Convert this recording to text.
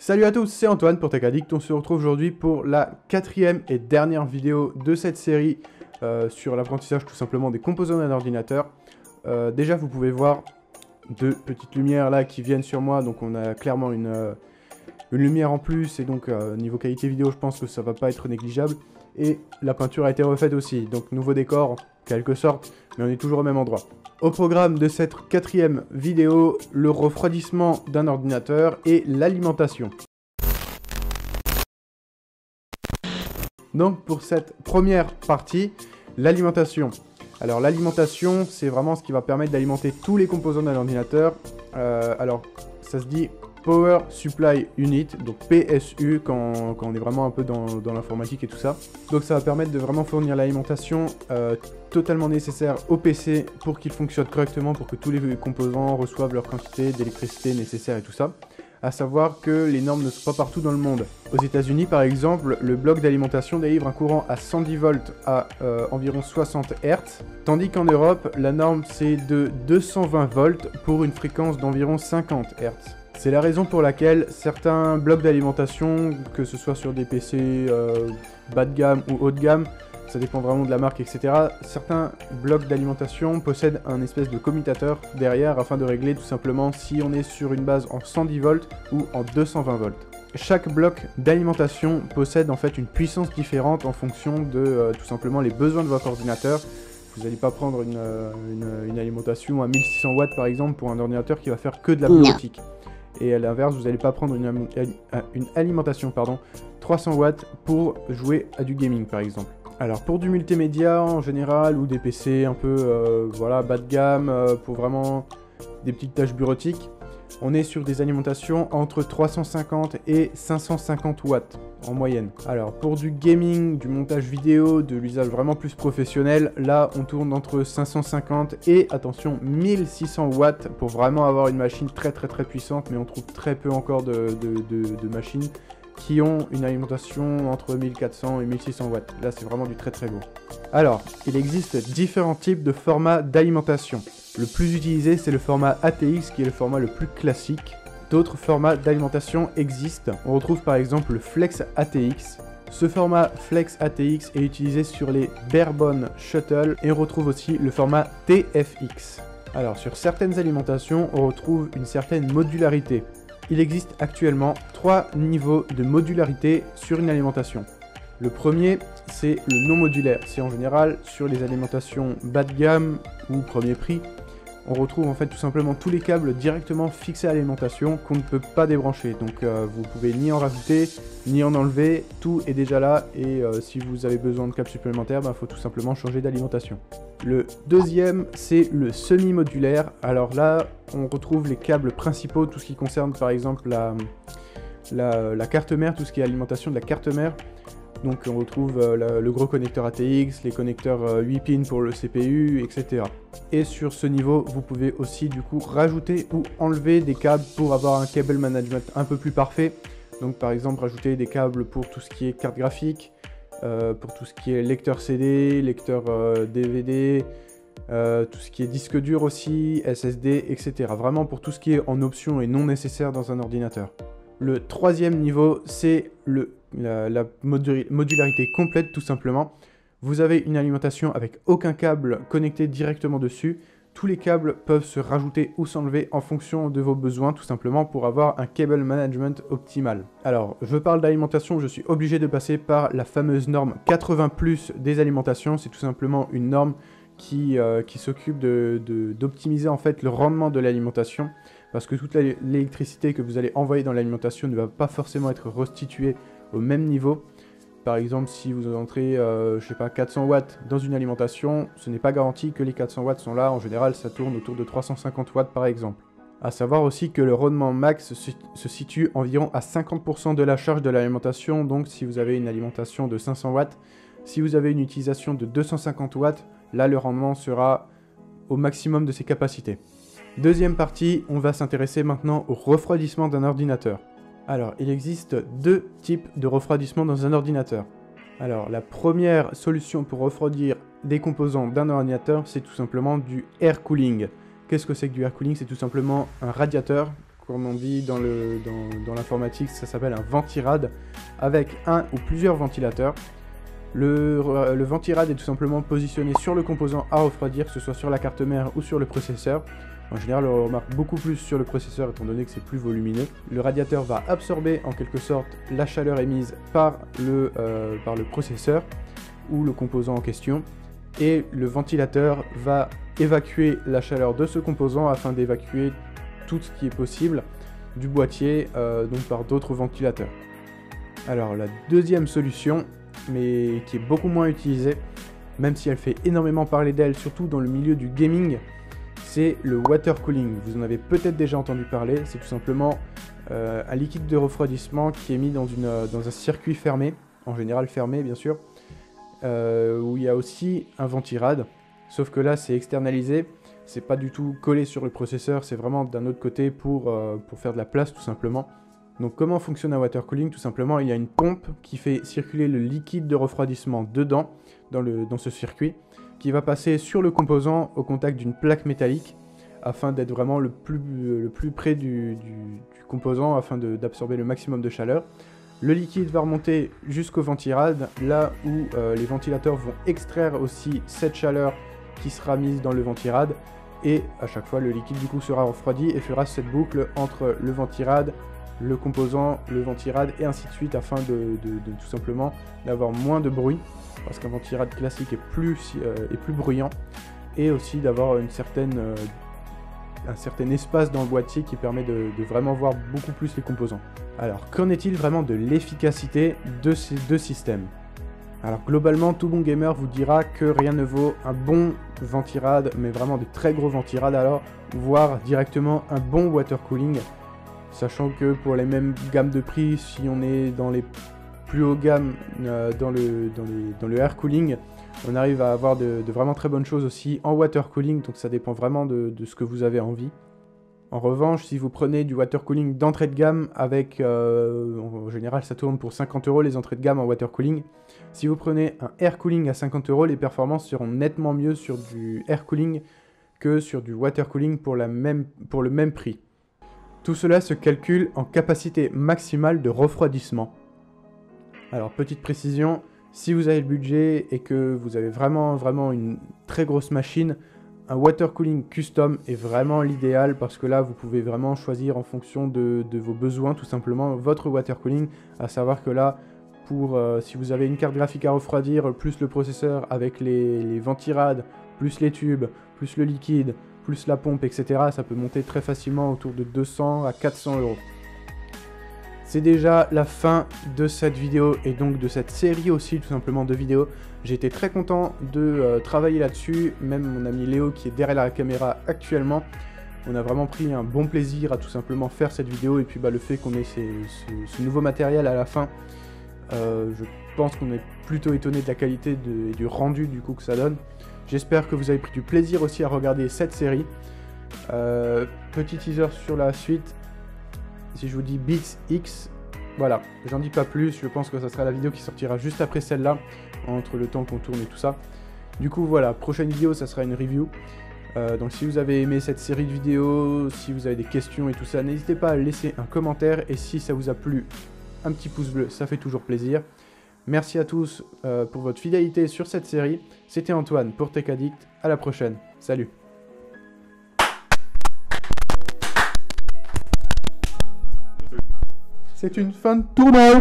Salut à tous, c'est Antoine pour Tech Addict. On se retrouve aujourd'hui pour la quatrième et dernière vidéo de cette série sur l'apprentissage tout simplement des composants d'un ordinateur. Déjà vous pouvez voir deux petites lumières là qui viennent sur moi, donc on a clairement une lumière en plus et donc niveau qualité vidéo je pense que ça va pas être négligeable. Et la peinture a été refaite aussi, donc nouveau décor en quelque sorte, mais on est toujours au même endroit. Au programme de cette quatrième vidéo, le refroidissement d'un ordinateur et l'alimentation. Donc pour cette première partie, l'alimentation. Alors l'alimentation, c'est vraiment ce qui va permettre d'alimenter tous les composants d'un ordinateur. Alors ça se dit Power Supply Unit, donc PSU quand on est vraiment un peu dans l'informatique et tout ça. Donc ça va permettre de vraiment fournir l'alimentation totalement nécessaire au PC pour qu'il fonctionne correctement, pour que tous les composants reçoivent leur quantité d'électricité nécessaire et tout ça. À savoir que les normes ne sont pas partout dans le monde. Aux États-Unis par exemple, le bloc d'alimentation délivre un courant à 110 volts à environ 60 Hz, tandis qu'en Europe, la norme c'est de 220 volts pour une fréquence d'environ 50 Hz. C'est la raison pour laquelle certains blocs d'alimentation, que ce soit sur des PC bas de gamme ou haut de gamme, ça dépend vraiment de la marque, etc. Certains blocs d'alimentation possèdent un espèce de commutateur derrière afin de régler tout simplement si on est sur une base en 110 volts ou en 220 volts. Chaque bloc d'alimentation possède en fait une puissance différente en fonction de tout simplement les besoins de votre ordinateur. Vous n'allez pas prendre une alimentation à 1600 watts par exemple pour un ordinateur qui va faire que de la bureautique. Et à l'inverse, vous n'allez pas prendre une alimentation 300 watts pour jouer à du gaming par exemple. Alors pour du multimédia en général ou des PC un peu voilà, bas de gamme pour vraiment des petites tâches bureautiques, on est sur des alimentations entre 350 et 550 watts en moyenne. Alors pour du gaming, du montage vidéo, de l'usage vraiment plus professionnel, là on tourne entre 550 et attention 1600 watts pour vraiment avoir une machine très puissante, mais on trouve très peu encore de machines qui ont une alimentation entre 1400 et 1600 watts. Là, c'est vraiment du très beau. Alors, il existe différents types de formats d'alimentation. Le plus utilisé, c'est le format ATX, qui est le format le plus classique. D'autres formats d'alimentation existent. On retrouve par exemple le Flex ATX. Ce format Flex ATX est utilisé sur les Barebone Shuttle et on retrouve aussi le format TFX. Alors, sur certaines alimentations, on retrouve une certaine modularité. Il existe actuellement 3 niveaux de modularité sur une alimentation. Le premier, c'est le non modulaire. C'est en général sur les alimentations bas de gamme ou premier prix. On retrouve en fait tout simplement tous les câbles directement fixés à l'alimentation qu'on ne peut pas débrancher. Donc vous pouvez ni en rajouter, ni en enlever. Tout est déjà là et si vous avez besoin de câbles supplémentaires, il faut tout simplement changer d'alimentation. Le deuxième, c'est le semi-modulaire. Alors là, on retrouve les câbles principaux, tout ce qui concerne par exemple la carte mère, tout ce qui est alimentation de la carte mère. Donc on retrouve le gros connecteur ATX, les connecteurs 8 pins pour le CPU, etc. Et sur ce niveau, vous pouvez aussi du coup rajouter ou enlever des câbles pour avoir un cable management un peu plus parfait. Donc par exemple rajouter des câbles pour tout ce qui est carte graphique, pour tout ce qui est lecteur CD, lecteur DVD, tout ce qui est disque dur aussi, SSD, etc. Vraiment pour tout ce qui est en option et non nécessaire dans un ordinateur. Le troisième niveau, c'est la modularité complète tout simplement. Vous avez une alimentation avec aucun câble connecté directement dessus. Tous les câbles peuvent se rajouter ou s'enlever en fonction de vos besoins tout simplement pour avoir un cable management optimal. Alors, je parle d'alimentation, je suis obligé de passer par la fameuse norme 80+ des alimentations. C'est tout simplement une norme qui s'occupe d'optimiser en fait le rendement de l'alimentation. Parce que toute l'électricité que vous allez envoyer dans l'alimentation ne va pas forcément être restituée au même niveau. Par exemple, si vous entrez, je sais pas, 400 watts dans une alimentation, ce n'est pas garanti que les 400 watts sont là. En général, ça tourne autour de 350 watts par exemple. A savoir aussi que le rendement max se situe environ à 50% de la charge de l'alimentation. Donc si vous avez une alimentation de 500 watts, si vous avez une utilisation de 250 watts, là le rendement sera au maximum de ses capacités. Deuxième partie, on va s'intéresser maintenant au refroidissement d'un ordinateur. Alors, il existe deux types de refroidissement dans un ordinateur. Alors, la première solution pour refroidir des composants d'un ordinateur, c'est tout simplement du air cooling. Qu'est-ce que c'est que du air cooling? C'est tout simplement un radiateur comme on dit dans l'informatique, ça s'appelle un ventirad, avec un ou plusieurs ventilateurs. Le ventirad est tout simplement positionné sur le composant à refroidir, que ce soit sur la carte mère ou sur le processeur. En général, on remarque beaucoup plus sur le processeur étant donné que c'est plus volumineux. Le radiateur va absorber en quelque sorte la chaleur émise par le processeur ou le composant en question. Et le ventilateur va évacuer la chaleur de ce composant afin d'évacuer tout ce qui est possible du boîtier, donc par d'autres ventilateurs. Alors la deuxième solution, mais qui est beaucoup moins utilisée, même si elle fait énormément parler d'elle, surtout dans le milieu du gaming, c'est le water cooling. Vous en avez peut-être déjà entendu parler, c'est tout simplement un liquide de refroidissement qui est mis dans un circuit fermé, en général fermé bien sûr, où il y a aussi un ventirad, sauf que là c'est externalisé, c'est pas du tout collé sur le processeur, c'est vraiment d'un autre côté pour faire de la place tout simplement. Donc comment fonctionne un water cooling? Tout simplement, il y a une pompe qui fait circuler le liquide de refroidissement dedans, dans ce circuit, qui va passer sur le composant au contact d'une plaque métallique, afin d'être vraiment le plus près du composant, afin d'absorber le maximum de chaleur. Le liquide va remonter jusqu'au ventirad, là où les ventilateurs vont extraire aussi cette chaleur qui sera mise dans le ventirad, et à chaque fois le liquide du coup sera refroidi et fera cette boucle entre le ventirad, le composant, le ventirad et ainsi de suite, afin de tout simplement d'avoir moins de bruit, parce qu'un ventirad classique est plus bruyant, et aussi d'avoir un certain espace dans le boîtier qui permet de vraiment voir beaucoup plus les composants. Alors qu'en est-il vraiment de l'efficacité de ces deux systèmes? Alors globalement, tout bon gamer vous dira que rien ne vaut un bon ventirad, mais vraiment des très gros ventirad alors, voire directement un bon water cooling. Sachant que pour les mêmes gammes de prix, si on est dans les plus haut gammes dans le air cooling, on arrive à avoir de vraiment très bonnes choses aussi en water cooling, donc ça dépend vraiment de ce que vous avez envie. En revanche, si vous prenez du water cooling d'entrée de gamme, avec en général ça tourne pour 50 € les entrées de gamme en water cooling. Si vous prenez un air cooling à 50 €, les performances seront nettement mieux sur du air cooling que sur du water cooling pour le même prix. Tout cela se calcule en capacité maximale de refroidissement. Alors petite précision, si vous avez le budget et que vous avez vraiment une très grosse machine, un water cooling custom est vraiment l'idéal, parce que là vous pouvez vraiment choisir en fonction de vos besoins tout simplement votre water cooling, à savoir que là si vous avez une carte graphique à refroidir plus le processeur avec les ventirades, plus les tubes, plus le liquide, plus la pompe, etc. ça peut monter très facilement autour de 200 à 400 €. C'est déjà la fin de cette vidéo et donc de cette série aussi tout simplement de vidéos. J'ai été très content de travailler là-dessus, même mon ami Léo qui est derrière la caméra actuellement. On a vraiment pris un bon plaisir à tout simplement faire cette vidéo, et puis le fait qu'on ait ce nouveau matériel à la fin, je pense qu'on est plutôt étonné de la qualité et du rendu du coup que ça donne. J'espère que vous avez pris du plaisir aussi à regarder cette série. Petit teaser sur la suite. Si je vous dis Beats X, voilà, j'en dis pas plus, je pense que ça sera la vidéo qui sortira juste après celle-là, entre le temps qu'on tourne et tout ça. Du coup voilà, prochaine vidéo ça sera une review. Donc si vous avez aimé cette série de vidéos, si vous avez des questions et tout ça, n'hésitez pas à laisser un commentaire, et si ça vous a plu, un petit pouce bleu, ça fait toujours plaisir. Merci à tous pour votre fidélité sur cette série. C'était Antoine pour Tech Addict, à la prochaine, salut. C'est une fin de tournoi.